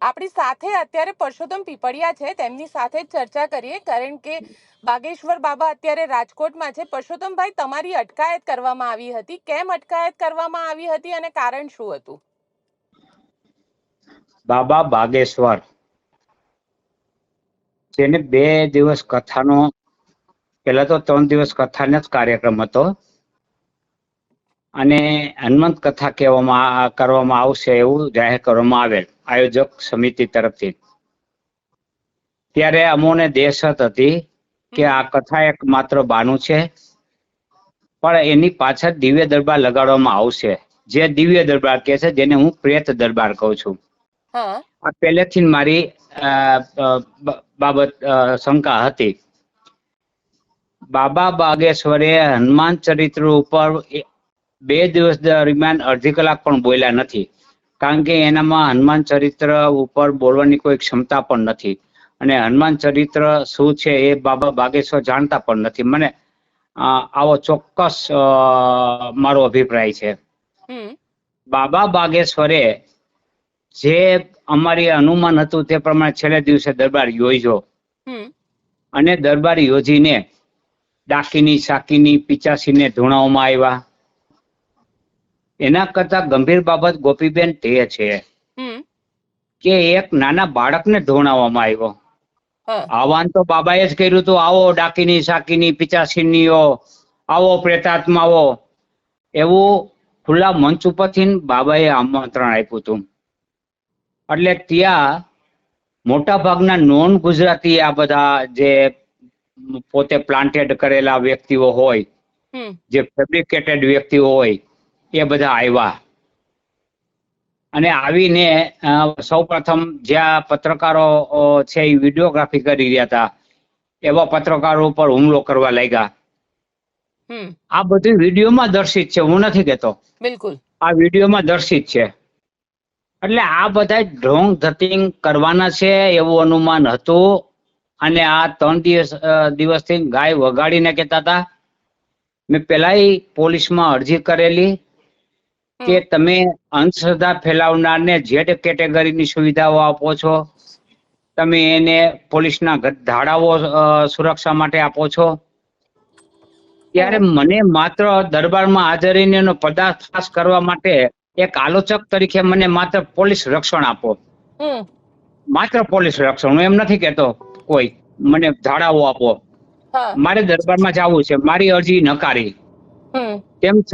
આપણી સાથે અત્યારે પરસોત્તમ પીપળિયા છે, તેમની સાથે જ ચર્ચા કરીએ, કારણ કે બાગેશ્વર બાબા અત્યારે રાજકોટમાં છે. પરસોત્તમભાઈ, તમારી અટકાયત કરવામાં આવી હતી, કેમ અટકાયત કરવામાં આવી હતી અને કારણ શું હતું? બાબા બાગેશ્વર જેને 2 દિવસ કથાનો, પેલા તો 3 દિવસ કથાનો જ કાર્યક્રમ હતો અને હનુમંત કથા કરવામાં આવશે એવું જાહેર કરવામાં આવેલ આયોજક સમિતિ તરફથી. ત્યારે અમોને દેશત હતી કે આ કથા એક માત્ર બાનું છે, પણ એની પાછળ દિવ્ય દરબાર લગાડવામાં આવશે, જે દિવ્ય દરબાર કહે છે, જેને હું પ્રેત દરબાર કહું છું. આ પહેલેથી મારી બાબત શંકા હતી. બાબા બાગેશ્વરે હનુમાન ચરિત્ર ઉપર 2 દિવસ દરમિયાન અડધી કલાક પણ બોલ્યા નથી, કારણ કે એનામાં હનુમાન ચરિત્ર ઉપર બોલવાની કોઈ ક્ષમતા પણ નથી અને હનુમાન ચરિત્ર શું છે એ બાબા બાગેશ્વર જાણતા પણ નથી. મને આવો ચોક્કસ મારો અભિપ્રાય છે. બાબા બાગેશ્વરે જે અમારી અનુમાન હતું તે પ્રમાણે છેલ્લે દિવસે દરબાર યોજ્યો અને દરબાર યોજીને ડાકીની, સાકીની, પિચાસીને ધૂણાવવામાં આવ્યા. એના કરતા ગંભીર બાબત ગોપીબેન તે છે કે એક નાના બાળકને ધોણાવવામાં આવ્યો. આહવાન તો બાબાએ જ કર્યું હતું, આવો ડાકીની, સાકીની, પિચાસીનીઓ, આવો પ્રેતાત્માઓ, એવું ખુલ્લા મંચ ઉપરથી બાબાએ આમંત્રણ આપ્યું હતું. એટલે ત્યાં મોટા ભાગના નોન ગુજરાતી, આ બધા જે પોતે પ્લાન્ટેડ કરેલા વ્યક્તિઓ હોય, જે ફેબ્રિકેટેડ વ્યક્તિઓ હોય, એ બધા આવ્યા અને આવીને સૌપ્રથમ જ્યાં પત્રકારો છે એ વિડીયોગ્રાફી કરી રહ્યા હતા, એવા પત્રકારો ઉપર હુમલો કરવા લાગ્યા. આ બધું વિડીયોમાં દર્શિત છે, હું નથી કહેતો, બિલકુલ આ વિડીયોમાં દર્શિત છે. એટલે આ બધા ઢોંગ ધતિંગ કરવાના છે એવું અનુમાન હતું અને આ 3 દિવસથી ગાય વગાડીને કહેતા હતા. મેં પેલા પોલીસમાં અરજી કરેલી કે તમે અંધશ્રદ્ધા ફેલાવનારને ઝેડ કેટેગરીની સુવિધાઓ આપો છો, તમે એને પોલીસના ધાડાઓ સુરક્ષા માટે આપો છો, ત્યારે મને માત્ર દરબારમાં હાજરીને એનો પર્દાફાશ કરવા માટે એક આલોચક તરીકે મને માત્ર પોલીસ રક્ષણ આપો, માત્ર પોલીસ રક્ષણ. હું એમ નથી કેતો કોઈ મને ધાડાઓ આપો, મારે દરબારમાં જવું છે, મારી અરજી નકારી. તેમ